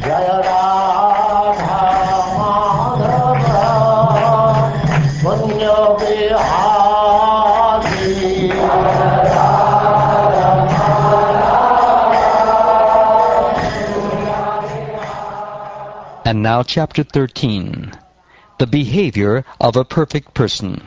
Jaya Radha Madhava Punya Vihari. And now chapter 13, the behavior of a perfect person.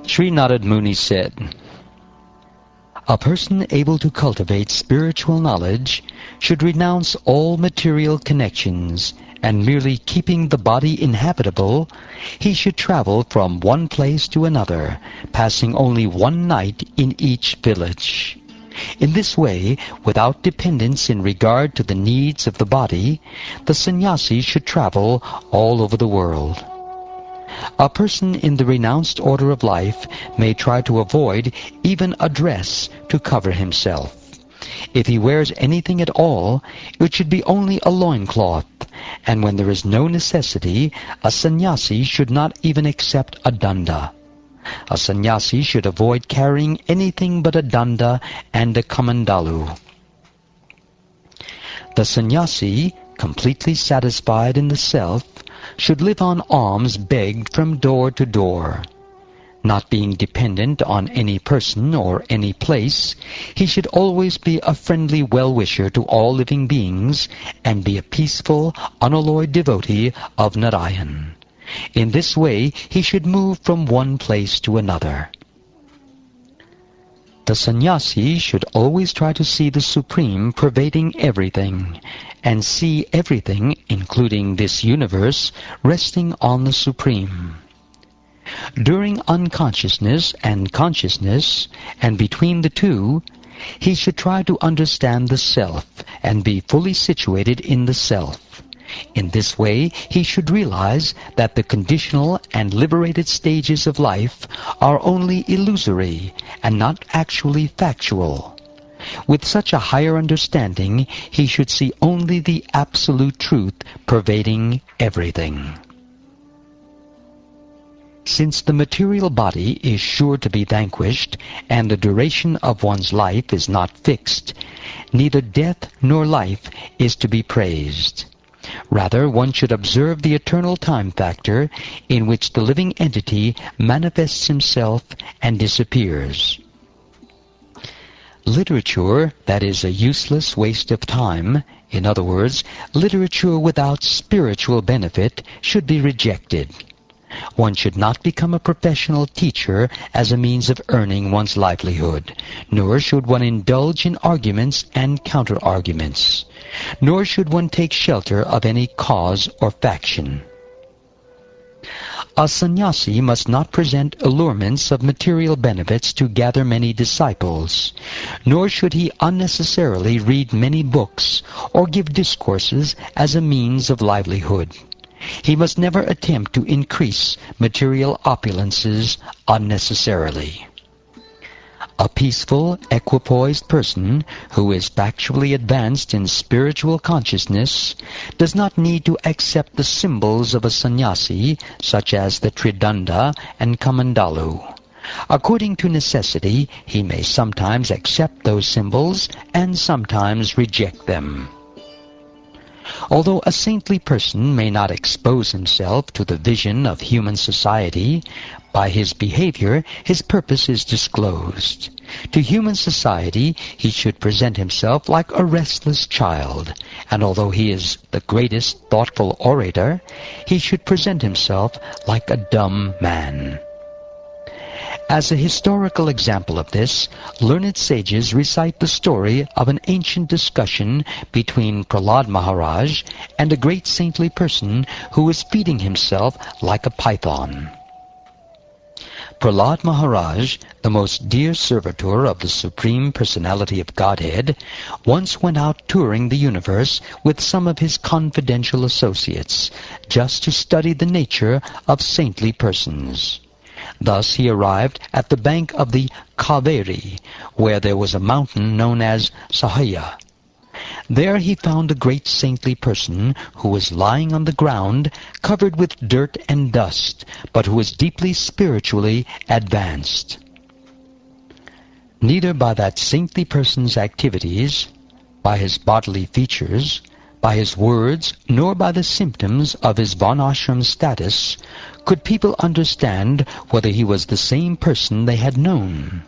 Sri Narad Muni said, "A person able to cultivate spiritual knowledge should renounce all material connections, and merely keeping the body inhabitable, he should travel from one place to another, passing only one night in each village. In this way, without dependence in regard to the needs of the body, the sannyasi should travel all over the world. A person in the renounced order of life may try to avoid even a dress to cover himself. If he wears anything at all, it should be only a loincloth, and when there is no necessity, a sannyasi should not even accept a danda. A sannyasi should avoid carrying anything but a danda and a kamandalu. The sannyasi, completely satisfied in the self, should live on alms begged from door to door. Not being dependent on any person or any place, he should always be a friendly well-wisher to all living beings and be a peaceful, unalloyed devotee of Narayan. In this way, he should move from one place to another. The sannyasi should always try to see the Supreme pervading everything, and see everything, including this universe, resting on the Supreme. During unconsciousness and consciousness, and between the two, he should try to understand the self and be fully situated in the self. In this way, he should realize that the conditional and liberated stages of life are only illusory and not actually factual. With such a higher understanding, he should see only the absolute truth pervading everything. Since the material body is sure to be vanquished, and the duration of one's life is not fixed, neither death nor life is to be praised. Rather, one should observe the eternal time factor in which the living entity manifests himself and disappears. Literature that is a useless waste of time, in other words, literature without spiritual benefit, should be rejected. One should not become a professional teacher as a means of earning one's livelihood, nor should one indulge in arguments and counter-arguments, nor should one take shelter of any cause or faction. A sannyasi must not present allurements of material benefits to gather many disciples, nor should he unnecessarily read many books or give discourses as a means of livelihood. He must never attempt to increase material opulences unnecessarily. A peaceful, equipoised person who is factually advanced in spiritual consciousness does not need to accept the symbols of a sannyasi, such as the tridanda and kamandalu. According to necessity, he may sometimes accept those symbols and sometimes reject them. Although a saintly person may not expose himself to the vision of human society, by his behavior his purpose is disclosed. To human society he should present himself like a restless child, and although he is the greatest thoughtful orator, he should present himself like a dumb man. As a historical example of this, learned sages recite the story of an ancient discussion between Prahlad Maharaj and a great saintly person who was feeding himself like a python. Prahlad Maharaj, the most dear servitor of the Supreme Personality of Godhead, once went out touring the universe with some of his confidential associates, just to study the nature of saintly persons. Thus he arrived at the bank of the Kaveri, where there was a mountain known as Sahaya. There he found a great saintly person who was lying on the ground, covered with dirt and dust, but who was deeply spiritually advanced. Neither by that saintly person's activities, by his bodily features, by his words, nor by the symptoms of his varnashram status, could people understand whether he was the same person they had known.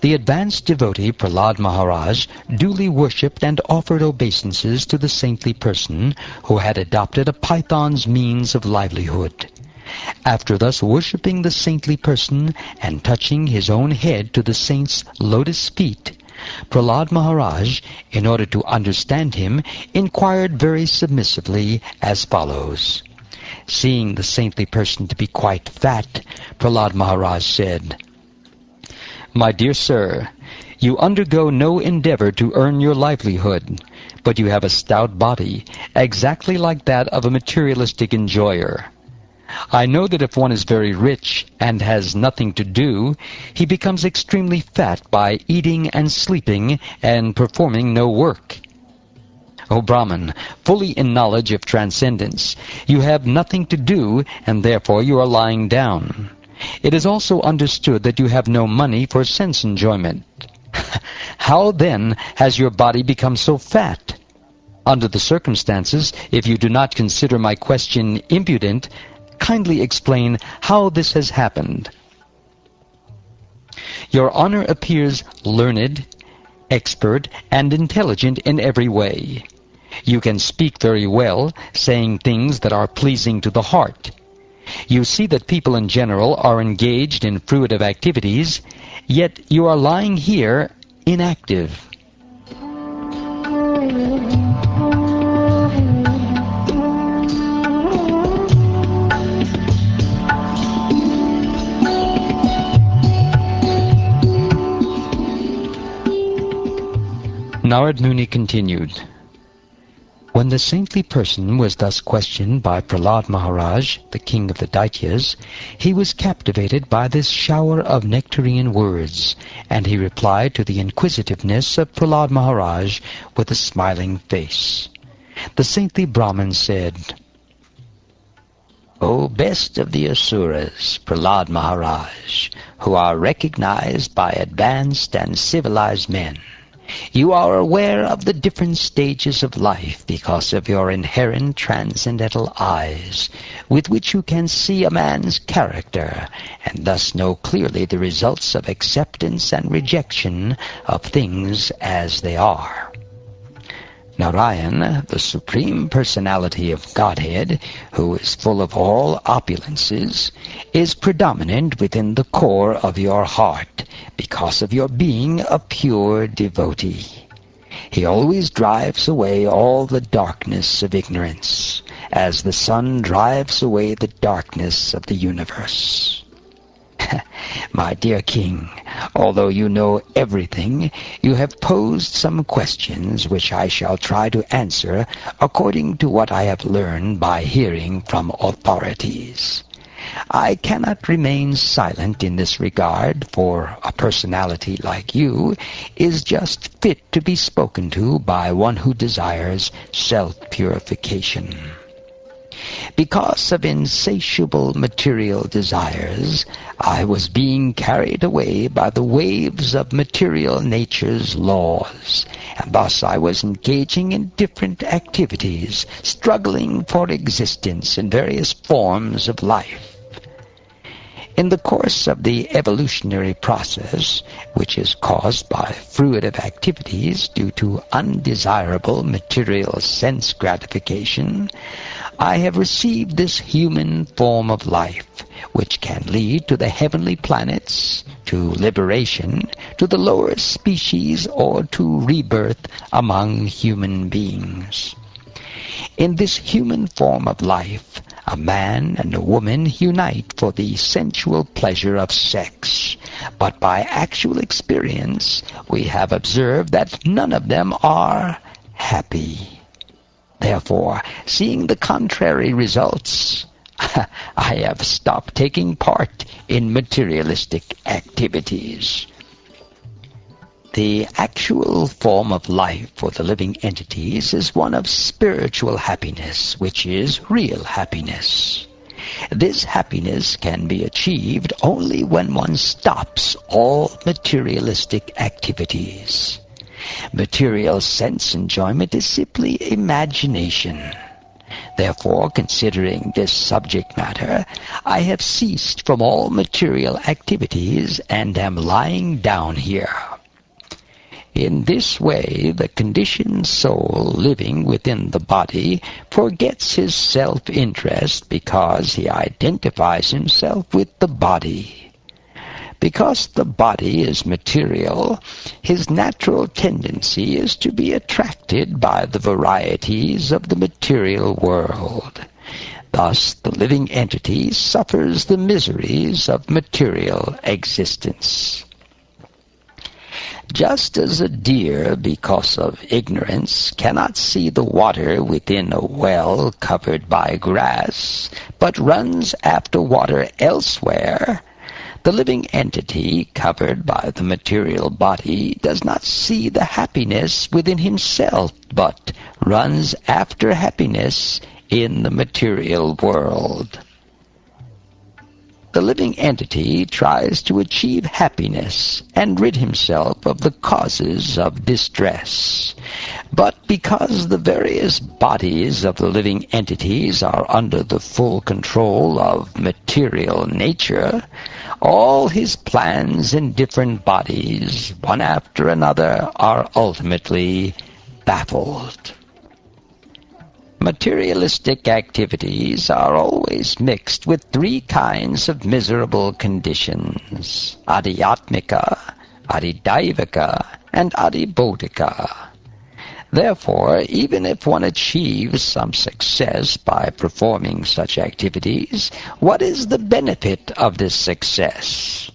The advanced devotee Prahlad Maharaj duly worshipped and offered obeisances to the saintly person who had adopted a python's means of livelihood. After thus worshipping the saintly person and touching his own head to the saint's lotus feet, Prahlad Maharaj, in order to understand him, inquired very submissively as follows. Seeing the saintly person to be quite fat, Prahlad Maharaj said, "My dear sir, you undergo no endeavor to earn your livelihood, but you have a stout body, exactly like that of a materialistic enjoyer. I know that if one is very rich and has nothing to do, he becomes extremely fat by eating and sleeping and performing no work. O Brahman, fully in knowledge of transcendence, you have nothing to do, and therefore you are lying down. It is also understood that you have no money for sense enjoyment. How then has your body become so fat? Under the circumstances, if you do not consider my question impudent, kindly explain how this has happened." Your Honor appears learned, expert, and intelligent in every way. You can speak very well, saying things that are pleasing to the heart. You see that people in general are engaged in fruitive activities, yet you are lying here inactive. Narad Muni continued, "When the saintly person was thus questioned by Prahlad Maharaj, the king of the Daityas, he was captivated by this shower of nectarine words, and he replied to the inquisitiveness of Prahlad Maharaj with a smiling face. The saintly Brahmin said, "O best of the Asuras, Prahlad Maharaj, who are recognized by advanced and civilized men, you are aware of the different stages of life because of your inherent transcendental eyes, with which you can see a man's character, and thus know clearly the results of acceptance and rejection of things as they are. Narayan, the Supreme Personality of Godhead, who is full of all opulences, is predominant within the core of your heart because of your being a pure devotee. He always drives away all the darkness of ignorance, as the sun drives away the darkness of the universe. My dear king, although you know everything, you have posed some questions which I shall try to answer according to what I have learned by hearing from authorities. I cannot remain silent in this regard, for a personality like you is just fit to be spoken to by one who desires self-purification. Because of insatiable material desires, I was being carried away by the waves of material nature's laws, and thus I was engaging in different activities, struggling for existence in various forms of life. In the course of the evolutionary process, which is caused by fruitive activities due to undesirable material sense gratification, I have received this human form of life, which can lead to the heavenly planets, to liberation, to the lower species, or to rebirth among human beings. In this human form of life, A man and a woman unite for the sensual pleasure of sex, but by actual experience we have observed that none of them are happy. Therefore, seeing the contrary results, I have stopped taking part in materialistic activities. The actual form of life for the living entities is one of spiritual happiness, which is real happiness. This happiness can be achieved only when one stops all materialistic activities. Material sense enjoyment is simply imagination. Therefore, considering this subject matter, I have ceased from all material activities and am lying down here. In this way, the conditioned soul living within the body forgets his self-interest because he identifies himself with the body. Because the body is material, his natural tendency is to be attracted by the varieties of the material world. Thus, the living entity suffers the miseries of material existence. Just as a deer, because of ignorance, cannot see the water within a well covered by grass, but runs after water elsewhere, the living entity, covered by the material body, does not see the happiness within himself, but runs after happiness in the material world. The living entity tries to achieve happiness and rid himself of the causes of distress. But because the various bodies of the living entities are under the full control of material nature, all his plans in different bodies, one after another, are ultimately baffled. Materialistic activities are always mixed with three kinds of miserable conditions: adhyatmika, adidaivika, and adibodhika. Therefore, even if one achieves some success by performing such activities, what is the benefit of this success?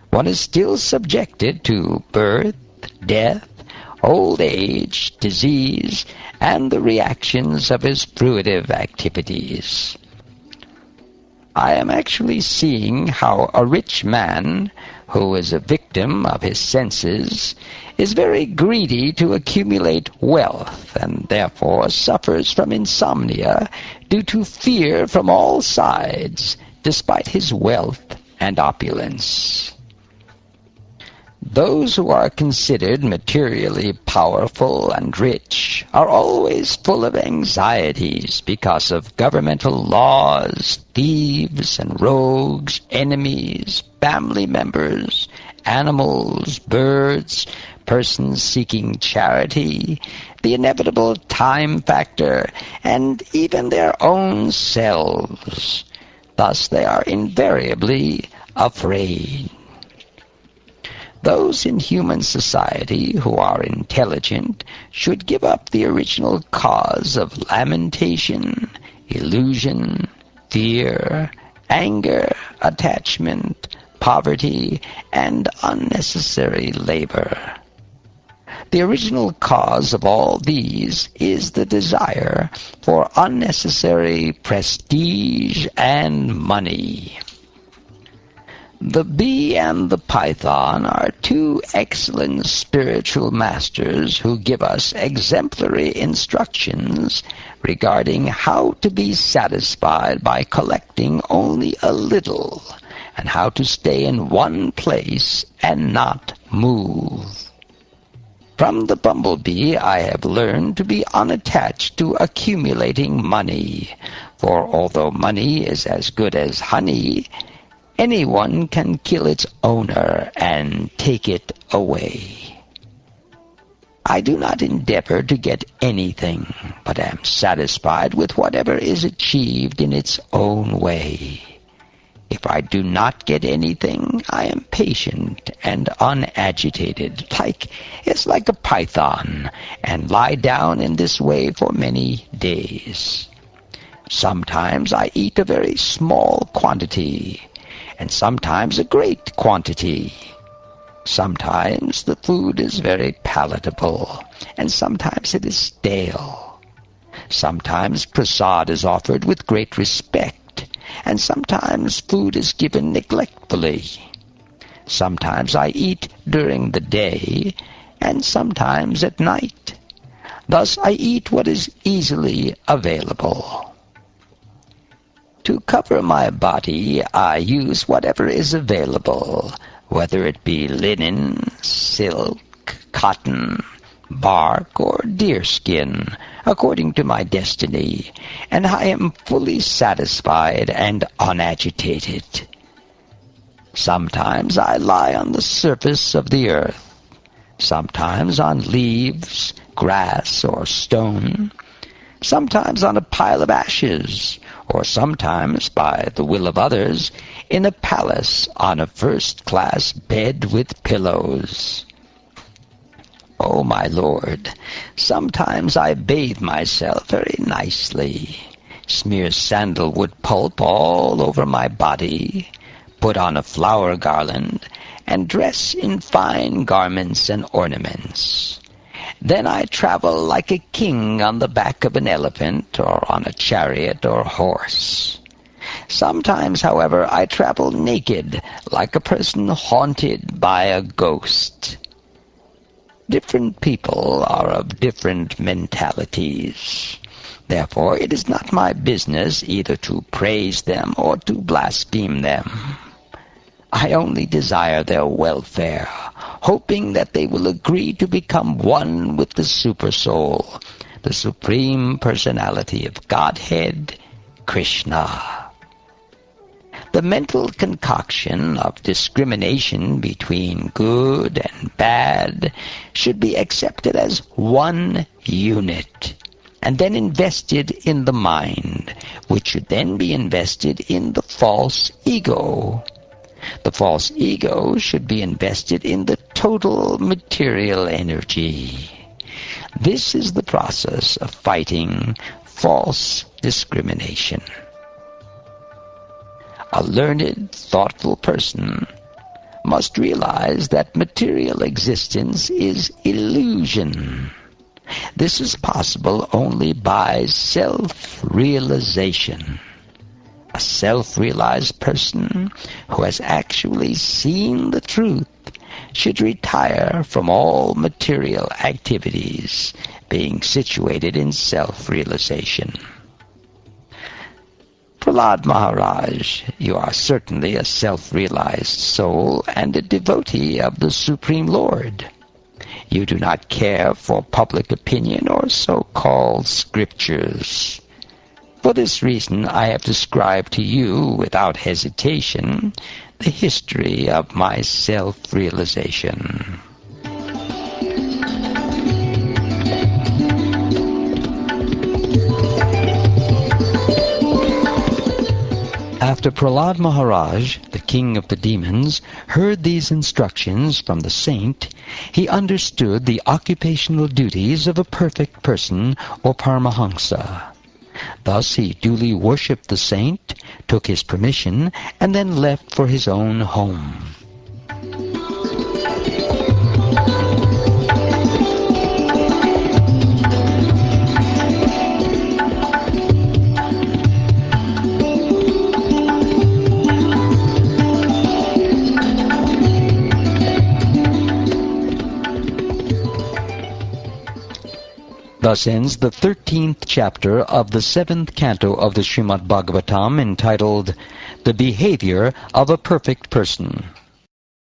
One is still subjected to birth, death, old age, disease, and the reactions of his fruitive activities. I am actually seeing how a rich man, who is a victim of his senses, is very greedy to accumulate wealth, and therefore suffers from insomnia due to fear from all sides, despite his wealth and opulence. Those who are considered materially powerful and rich are always full of anxieties because of governmental laws, thieves and rogues, enemies, family members, animals, birds, persons seeking charity, the inevitable time factor, and even their own selves. Thus they are invariably afraid. Those in human society who are intelligent should give up the original cause of lamentation, illusion, fear, anger, attachment, poverty, and unnecessary labor. The original cause of all these is the desire for unnecessary prestige and money. The bee and the python are two excellent spiritual masters who give us exemplary instructions regarding how to be satisfied by collecting only a little, and how to stay in one place and not move. From the bumblebee I have learned to be unattached to accumulating money, for although money is as good as honey, anyone can kill its owner and take it away. I do not endeavor to get anything, but am satisfied with whatever is achieved in its own way. If I do not get anything, I am patient and unagitated, like a python, and lie down in this way for many days. Sometimes I eat a very small quantity, and sometimes a great quantity. Sometimes the food is very palatable, and sometimes it is stale. Sometimes prasad is offered with great respect, and sometimes food is given neglectfully. Sometimes I eat during the day, and sometimes at night. Thus I eat what is easily available. To cover my body, I use whatever is available, whether it be linen, silk, cotton, bark, or deerskin, according to my destiny, and I am fully satisfied and unagitated. Sometimes I lie on the surface of the earth, sometimes on leaves, grass, or stone, sometimes on a pile of ashes, or sometimes, by the will of others, in a palace on a first-class bed with pillows. O my Lord, sometimes I bathe myself very nicely, smear sandalwood pulp all over my body, put on a flower garland, and dress in fine garments and ornaments. Then I travel like a king on the back of an elephant, or on a chariot or horse. Sometimes, however, I travel naked, like a person haunted by a ghost. Different people are of different mentalities. Therefore, it is not my business either to praise them or to blaspheme them. I only desire their welfare, hoping that they will agree to become one with the Supersoul, the Supreme Personality of Godhead, Krishna. The mental concoction of discrimination between good and bad should be accepted as one unit, and then invested in the mind, which should then be invested in the false ego. The false ego should be invested in the total material energy. This is the process of fighting false discrimination. A learned, thoughtful person must realize that material existence is illusion. This is possible only by self-realization. A self-realized person who has actually seen the truth should retire from all material activities, being situated in self-realization. Prahlad Maharaj, you are certainly a self-realized soul and a devotee of the Supreme Lord. You do not care for public opinion or so-called scriptures. For this reason, I have described to you, without hesitation, the history of my self-realization. After Prahlad Maharaj, the king of the demons, heard these instructions from the saint, he understood the occupational duties of a perfect person or Paramahamsa. Thus he duly worshipped the saint, took his permission, and then left for his own home. Thus ends the 13th chapter of the 7th canto of the Srimad Bhagavatam, entitled The Behavior of a Perfect Person.